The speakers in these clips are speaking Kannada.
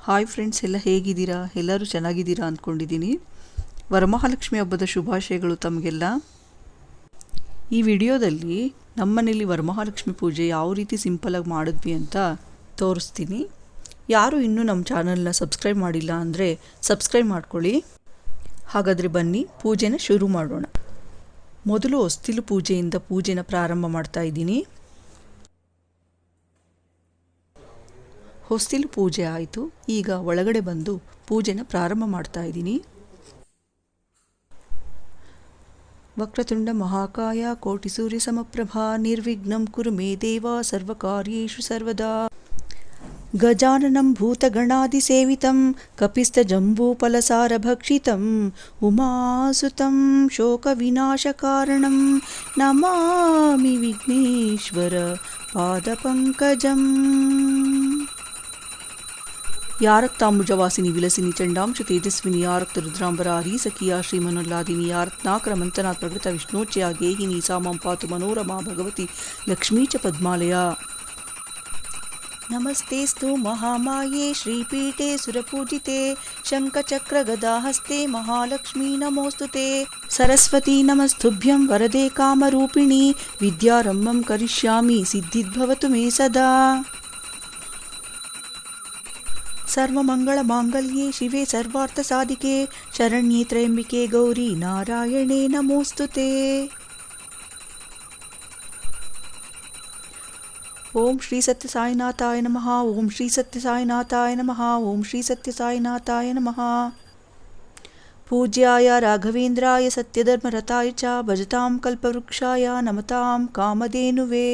ಹಾಯ್ ಫ್ರೆಂಡ್ಸ್, ಎಲ್ಲ ಹೇಗಿದ್ದೀರಾ? ಎಲ್ಲರೂ ಚೆನ್ನಾಗಿದ್ದೀರಾ ಅಂದ್ಕೊಂಡಿದ್ದೀನಿ. ವರಮಹಾಲಕ್ಷ್ಮಿ ಹಬ್ಬದ ಶುಭಾಶಯಗಳು ತಮಗೆಲ್ಲ. ಈ ವಿಡಿಯೋದಲ್ಲಿ ನಮ್ಮನೇಲಿ ವರಮಹಾಲಕ್ಷ್ಮಿ ಪೂಜೆ ಯಾವ ರೀತಿ ಸಿಂಪಲಾಗಿ ಮಾಡಿದ್ವಿ ಅಂತ ತೋರಿಸ್ತೀನಿ. ಯಾರು ಇನ್ನೂ ನಮ್ಮ ಚಾನಲ್ನ ಸಬ್ಸ್ಕ್ರೈಬ್ ಮಾಡಿಲ್ಲ ಅಂದರೆ ಸಬ್ಸ್ಕ್ರೈಬ್ ಮಾಡ್ಕೊಳ್ಳಿ. ಹಾಗಾದರೆ ಬನ್ನಿ ಪೂಜೆನ ಶುರು ಮಾಡೋಣ. ಮೊದಲು ಹೊಸ್ತಿಲು ಪೂಜೆಯಿಂದ ಪೂಜೆನ ಪ್ರಾರಂಭ ಮಾಡ್ತಾ ಇದ್ದೀನಿ. ಹೊಸ್ತಿಲು ಪೂಜೆ ಆಯಿತು. ಈಗ ಒಳಗಡೆ ಬಂದು ಪೂಜೆನ ಪ್ರಾರಂಭ ಮಾಡ್ತಾ ಇದ್ದೀನಿ. ವಕ್ರತುಂಡ ಮಹಾಕಾಯ ಕೋಟಿ ಸೂರ್ಯ ಸಮಪ್ರಭಾ ನಿರ್ವಿಘ್ನಂ ಕುರು ಮೇ ದೇವ ಸರ್ವಕಾರ್ಯೇಷು ಸರ್ವದಾ. ಗಜಾನನಂ ಭೂತಗಣಾದಿಸೇವಿತಂ ಕಪಿಸ್ತಜಂಬೂಫಲಸಾರಭಕ್ಷಿತಂ ಉಮಾಸುತಂ ಶೋಕವಿನಾಶಕಾರಣಂ ನಮಾಮಿ ವಿಘ್ನೇಶ್ವರ ಪಾದಪಂಕಜಂ. ಯಾರಕ್ತಾಂಬುಜವಾಸಿನಿ ವಿಲಸಿನಿ ಚಂಡಾಂಶ ತೇಜಸ್ವಿನಿ ಯಾರಕ್ತ ರುದ್ರಾಂಬರಾರಿ ಸಖಿಯಾ ಶ್ರೀಮನುಲ್ಲಾದಿನಿ ಯಾರತ್ನಾಕರ ಮಂಥನಾತ್ ಪ್ರಕೃತ ವಿಷ್ಣೋಚ್ಯ ಗೇಹಿನಿ ಸಾಮಂ ಪಾತು ಮನೋರಮಾ ಭಗವತಿ ಲಕ್ಷ್ಮೀ ಚ ಪದ್ಮಾಲಯ. ನಮಸ್ತೆಸ್ತು ಮಹಾಮಾಯೇ ಶ್ರೀಪೀಠೆ ಸುರಪೂಜಿತೆ ಶಂಖಚಕ್ರಗದಾಹಸ್ತೆ ಮಹಾಲಕ್ಷ್ಮೀ ನಮೋಸ್ತುತೆ. ಸರಸ್ವತಿ ನಮಸ್ತುಭ್ಯಂ ವರದೆ ಕಾಮರೂಪಿಣಿ ವಿದ್ಯಾರಂಭಂ ಕರಿಷ್ಯಾಮಿ ಸಿದ್ಧಿರ್ಭವತು ಮೇ ಸದಾ. ಸರ್ವಮಂಗಳ ಮಾಂಗಲ್ಯೆ ಶಿವೆ ಸರ್ವಾರ್ಥ ಸಾಧಿಕೆ ಶರಣ್ಯೆ ತ್ರಯಂಬಿಕೆ ಗೌರಿ ನಾರಾಯಣೇ ನಮೋಸ್ತುತೆ. ಓಂ ಶ್ರೀ ಸತ್ಯ ಸಾಯಿನಾಥಾಯ ನಮಃ. ಓಂ ಶ್ರೀ ಸತ್ಯ ಸಾಯಿನಾಥಾಯ ನಮಃ. ಓಂ ಶ್ರೀ ಸತ್ಯ ಸಾಯಿನಾಥಾಯ ನಮಃ. ಪೂಜ್ಯಾಯ ರಾಘವೇಂದ್ರಾಯ ಸತ್ಯಧರ್ಮರತಾಯ ಚ ಭಜತಾಂ ಕಲ್ಪವೃಕ್ಷಾಯ ನಮತಾಂ ಕಾಮಧೇನುವೇ.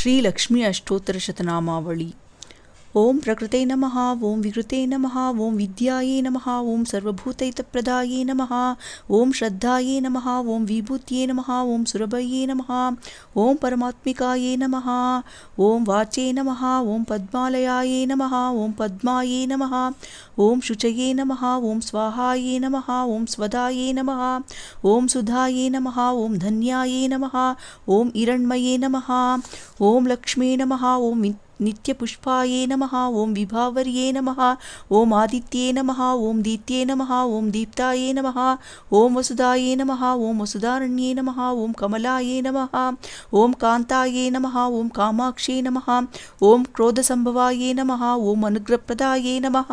ಶ್ರೀ ಲಕ್ಷ್ಮೀ ಅಷ್ಟೋತ್ತರ ಶತನಾಮಾವಳಿ. ಓಂ ಪ್ರಕೃತೇ ನಮಃ. ಓಂ ವಿಕೃತೇ ನಮಃ. ಓಂ ವಿದ್ಯಾಯೇ ನಮಃ. ಓಂ ಸರ್ವಭೂತೈತಪ್ರದಾಯೇ ನಮಃ. ಓಂ ಶ್ರದ್ಧಾಯೇ ನಮಃ. ಓಂ ವಿಭೂತ್ಯೇ ನಮಃ. ಓಂ ಸುರಭಯೇ ನಮಃ. ಓಂ ಪರಮಾತ್ಮಿಕಾಯೇ ನಮಃ. ಓಂ ವಾಚೇ ನಮಃ. ಓಂ ಪದ್ಮಾಲಯಾಯೇ ನಮಃ. ಓಂ ಪದ್ಮಾಯೇ ನಮಃ. ಓಂ ಶುಚಯೇ ನಮಃ. ಓಂ ಸ್ವಾಹಾಯೇ ನಮಃ. ಓಂ ಸ್ವದಾಯೇ ನಮಃ. ಓಂ ಸುಧಾಯೇ ನಮಃ. ಓಂ ಧನ್ಯಾಯೇ ನಮಃ. ಓಂ ಹಿರಣ್ಮಯೇ ನಮಃ. ಓಂ ಲಕ್ಷ್ಮೀ ನಮಃ. ಓಂ ನಿತ್ಯಪುಷ್ಪಾಯೇ ನಮಃ. ಓಂ ವಿಭಾವರ್ಯೇ ನಮಃ. ಓಂ ಆದಿತ್ಯೇ ನಮಃ. ಓಂ ದೀತ್ಯೇ ನಮಃ. ಓಂ ದೀಪ್ತಾಯೇ ನಮಃ. ಓಂ ವಸುದಾಯೇ ನಮಃ. ಓಂ ವಸುಧಾರಣ್ಯೇ ನಮಃ. ಓಂ ಕಮಲಾಯೇ ನಮಃ. ಓಂ ಕಾಂತಾಯೇ ನಮಃ. ಓಂ ಕಾಮಾಕ್ಷೇ ನಮಃ. ಓಂ ಕ್ರೋಧಸಂಭವಾಯೇ ನಮಃ. ಓಂ ಅನುಗ್ರಹಪ್ರದಾಯೇ ನಮಃ.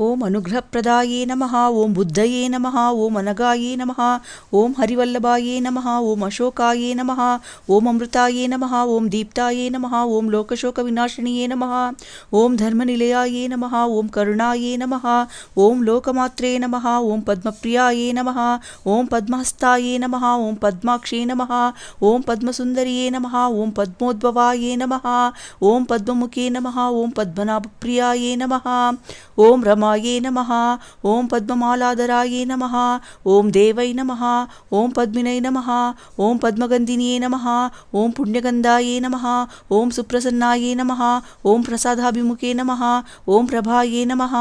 ಓಂ ಅನುಗ್ರಹಪ್ರದಾಯೇ ನಮಃ. ಓಂ ಬುದ್ಧಯೇ ನಮಃ. ಓಂ ಅನಗಾಯೇ ನಮಃ. ಓಂ ಹರಿವಲ್ಲಭಾಯೇ ನಮಃ. ಓಂ ಅಶೋಕಾಯೇ ನಮಃ. ಓಂ ಅಮೃತಾಯೇ ನಮಃ. ಓಂ ದೀಪ್ತಾಯೇ ನಮಃ. ಓಂ ಲೋಕಶೋಕ ವಿನಾಶಿನಿಯೇ ನಮಃ. ಓಂ ಧರ್ಮನಿಲಯಾಯೇ ನಮಃ. ಓಂ ಕರುಣಾಯೇ ನಮಃ. ಓಂ ಲೋಕಮಾತ್ರೇ ನಮಃ. ಓಂ ಪದ್ಮಪ್ರಿಯಾಯೇ ನಮಃ. ಓಂ ಪದ್ಮಹಸ್ತಾಯೇ ನಮಃ. ಓಂ ಪದ್ಮಾಕ್ಷೇ ನಮಃ. ಓಂ ಪದ್ಮಸುಂದರಿಯೇ ನಮಃ. ಓಂ ಪದ್ಮೋದ್ಭವಾಯೇ ನಮಃ. ಓಂ ಪದ್ಮಮುಖೇ ನಮಃ. ಓಂ ಪದ್ಮನಾಭಪ್ರಿಯಾಯೇ ನಮಃ. ಓಂ ರಮಾಯೇ ನಮಃ. ಓಂ ಪದ್ಮಮಾಲಾಧರಾಯೇ ನಮಃ. ಓಂ ದೇವೈ ನಮಃ. ಓಂ ಪದ್ಮಿನೈ ನಮಃ. ಓಂ ಪದ್ಮಗಂಧಿನಿಯೇ ನಮಃ. ಓಂ ಪುಣ್ಯಗಂಧಾಯೇ ನಮಃ. ಓಂ ಸುಪ್ರಸನ್ನಾಯೇ ನಮಃ. ಓಂ ಪ್ರಸಾದಾಭಿಮುಖೇ ನಮಃ. ಓಂ ಪ್ರಭಾಯೇ ನಮಃ.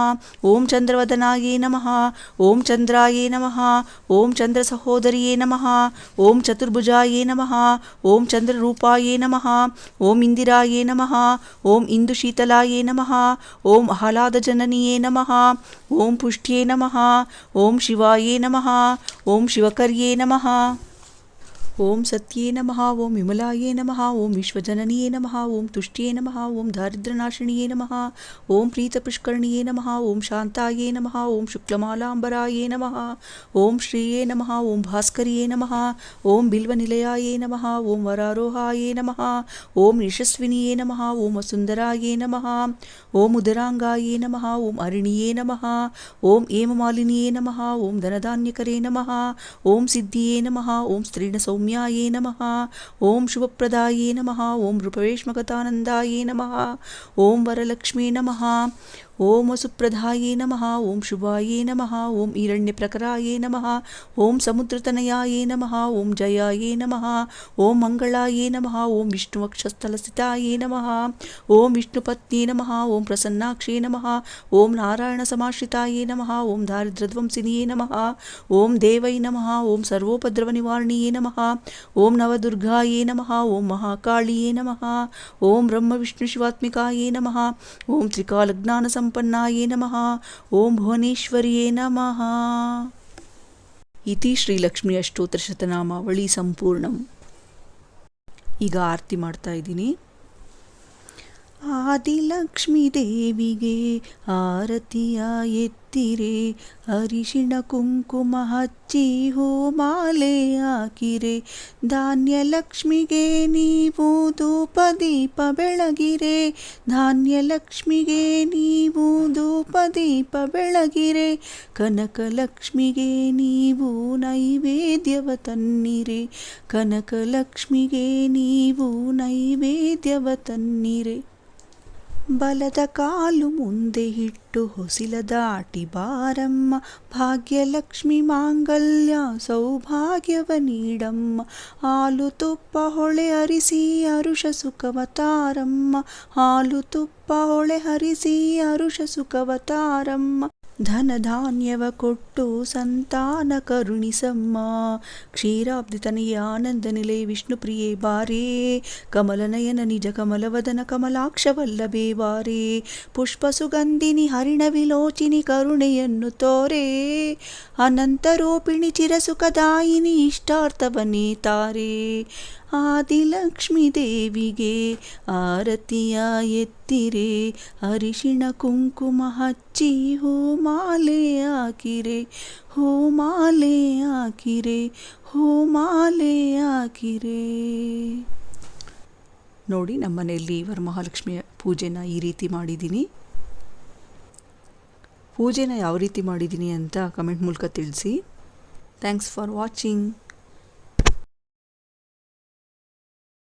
ಓಂ ಚಂದ್ರವದನಾಯೇ ನಮಃ. ಓಂ ಚಂದ್ರಾಯೇ ನಮಃ. ಓಂ ಚಂದ್ರ ಸಹೋದರಿಯೇ ನಮಃ. ಓಂ ಚತುರ್ಭುಜಾಯೇ ನಮಃ. ಓಂ ಚಂದ್ರರೂಪಾಯೇ ನಮಃ. ಓಂ ಇಂದಿರಾಯೇ ನಮಃ. ಓಂ ಇಂದುಶೀತಲಾಯೇ ನಮಃ. ಓಂ ಆಹ್ಲಾದ ಜನನಿಯೇ ನಮಃ. ಓಂ ಪುಷ್ಟ್ಯೇ ನಮಃ. ಓಂ ಶಿವಾಯೇ ನಮಃ. ಓಂ ಶಿವಕರ್ಯೇ ನಮಃ. ಓಂ ಸತ್ಯೇ ನಮಃ. ಓಂ ವಿಮಲಾಯೇ ನಮಃ. ಓಂ ವಿಶ್ವಜನನಿಯೇ ನಮಃ. ಓಂ ತುಷ್ಟ್ಯೇ ನಮಃ. ಓಂ ದಾರಿದ್ರ್ಯನಾಶಿನಿಯೇ ನಮಃ. ಓಂ ಪ್ರೀತಪುಷ್ಕರಣಿಯೇ ನಮಃ. ಓಂ ಶಾಂತಾಯೇ ನಮಃ. ಓಂ ಶುಕ್ಲಮಾಲಾಂಬರಾಯೇ ನಮಃ. ಓಂ ಶ್ರೀಯೇ ನಮಃ. ಓಂ ಭಾಸ್ಕರಿಯೇ ನಮಃ. ಓಂ ಬಿಲ್ವನಿಲಯಾಯೇ ನಮಃ. ಓಂ ವರಾರೋಹಾಯೇ ನಮಃ. ಓಂ ಯಶಸ್ವಿನಿಯೇ ನಮಃ. ಓಂ ವಸುಂಧರಾಯೇ ನಮಃ. ಓಂ ಉದರಾಂಗಾಯೇ ನಮಃ. ಓಂ ಅರಿಣಿಯೇ ನಮಃ. ಓಂ ಹೇಮಮಾಲಿನಿಯೇ ನಮಃ. ಓಂ ಧನಧಾನ್ಯಕರೇ ನಮಃ. ಓಂ ಸಿದ್ಧಿಯೇ ನಮಃ. ಓಂ ಸ್ತ್ರೀಣ ಸೌಮ್ಯಾಯೇ ನಮಃ. ಓಂ ಶುಭಪ್ರದಾಯೇ ನಮಃ. ಓಂ ರೂಪವೇಶ್ಮಗತಾನಂದಾಯೇ ನಮಃ. ಓಂ ವರಲಕ್ಷ್ಮೀ ನಮಃ. ಓಂ ವಸುಪ್ರಧಾಯೇ ನಮಃ ಓಂ ಶುಭಾಯೇ ನಮಃ ಓಂ ಹಿರಣ್ಯಪ್ರಕರಾಯೇ ನಮಃ ಓಂ ಸಮುದ್ರತನಯಾಯೇ ನಮಃ ಓಂ ಜಯಾಯೇ ನಮಃ ಓಂ ಮಂಗಳಾಯೇ ನಮಃ ಓಂ ವಿಷ್ಣುವಕ್ಷಸ್ಥಲಸ್ಥಿತಾಯೇ ನಮಃ ಓಂ ವಿಷ್ಣುಪತ್ನೇ ನಮಃ ಓಂ ಪ್ರಸನ್ನಾಕ್ಷೇ ನಮಃ ಓಂ ನಾರಾಯಣ ಸಮಾಶ್ರಿತಾಯೇ ನಮಃ ಓಂ ದಾರಿದ್ರ್ಯಧ್ವಂಸಿನಿಯೇ ನಮಃ ಓಂ ದೇವೈ ನಮಃ ಓಂ ಸರ್ವೋಪದ್ರವನಿವಾರಣಿಯೇ ನಮಃ ಓಂ ನವದುರ್ಗಾಯೇ ನಮಃ ಓಂ ಮಹಾಕಾಳಿಯೇ ನಮಃ ಓಂ ಬ್ರಹ್ಮ ವಿಷ್ಣು ಶಿವಾತ್ಮಿಕಾಯೇ ನಮಃ ಓಂ ತ್ರಿಕಾಲಜ್ಞಾನ ಸಂಪನ್ನಾಯೇ ನಮಃ ಓಂ ಭುವನೇಶ್ವರಿಯೇ ನಮಃ. ಇತಿ ಶ್ರೀಲಕ್ಷ್ಮೀ ಅಷ್ಟೋತ್ತರಶತನಾಮಾವಳಿ ಸಂಪೂರ್ಣಂ. ಈಗ ಆರತಿ ಮಾಡ್ತಾ ಇದ್ದೀನಿ. ಆದಿಲಕ್ಷ್ಮೀ ದೇವಿಗೆ ಆರತಿಯ ಎತ್ತಿರೆ, ಅರಿಶಿಣ ಕುಂಕುಮ ಹಚ್ಚಿ ಹೂಮಾಲೆ ಹಾಕಿರೆ, ಧಾನ್ಯಲಕ್ಷ್ಮಿಗೆ ನೀವು ಧೂಪ ದೀಪ ಬೆಳಗಿರೆ, ಧಾನ್ಯಲಕ್ಷ್ಮಿಗೆ ನೀವು ಧೂಪ ದೀಪ ಬೆಳಗಿರೆ, ಕನಕಲಕ್ಷ್ಮಿಗೆ ನೀವು ನೈವೇದ್ಯವ ತನ್ನಿರೆ, ಕನಕಲಕ್ಷ್ಮಿಗೆ ನೀವು ನೈವೇದ್ಯವ ತನ್ನಿರೆ. ಬಲದ ಕಾಲು ಮುಂದೆ ಇಟ್ಟು ಹೊಸಿಲ ದಾಟಿ ಬಾರಮ್ಮ, ಭಾಗ್ಯಲಕ್ಷ್ಮಿ ಮಾಂಗಲ್ಯ ಸೌಭಾಗ್ಯವ ನೀಡಮ್ಮ, ಹಾಲು ತುಪ್ಪ ಹೊಳೆ ಹರಿಸಿ ಅರುಷ ಸುಖವತಾರಮ್ಮ, ಹಾಲು ತುಪ್ಪ ಹೊಳೆ ಹರಿಸಿ ಅರುಷ ಸುಖವತಾರಮ್ಮ, ಧನ ಧಾನ್ಯವ ಕೊಟ್ಟು ಸಂತಾನ ಕರುಣಿಸಮ್ಮ, ಕ್ಷೀರಾಬ್ಧಿ ತನಯ ಆನಂದ ನಿಲಯ ವಿಷ್ಣುಪ್ರಿಯೇ ಬಾರೇ, ಕಮಲನಯನ ನಿಜ ಕಮಲವದನ ಕಮಲಾಕ್ಷವಲ್ಲಭೇ ಬಾರೇ, ಪುಷ್ಪ ಸುಗಂಧಿನಿ ಹರಿಣ ವಿಲೋಚಿನಿ ಕರುಣೆಯನ್ನು ತೋರೆ, ಅನಂತರೂಪಿಣಿ ಚಿರಸುಖದಾಯಿನಿ ಇಷ್ಟಾರ್ಥವನೇ ತಾರೆ. ಆದಿಲಕ್ಷ್ಮೀ ದೇವಿಗೆ ಆರತಿಯ ಎತ್ತಿರೆ, ಅರಿಶಿಣ ಕುಂಕುಮ ಹಚ್ಚಿ ಹೂಮಾಲೆ ಹಾಕಿರೆ, ಹೂಮಾಲೆ ಹಾಕಿರೆ, ಹೂಮಾಲೆ ಹಾಕಿರೆ. ನೋಡಿ, ನಮ್ಮನೆಯಲ್ಲಿ ವರಮಹಾಲಕ್ಷ್ಮಿಯ ಪೂಜೆನ ಈ ರೀತಿ ಮಾಡಿದ್ದೀನಿ. ಪೂಜೆನ ಯಾವ ರೀತಿ ಮಾಡಿದ್ದೀನಿ ಅಂತ ಕಮೆಂಟ್ ಮೂಲಕ ತಿಳಿಸಿ. Thanks for watching.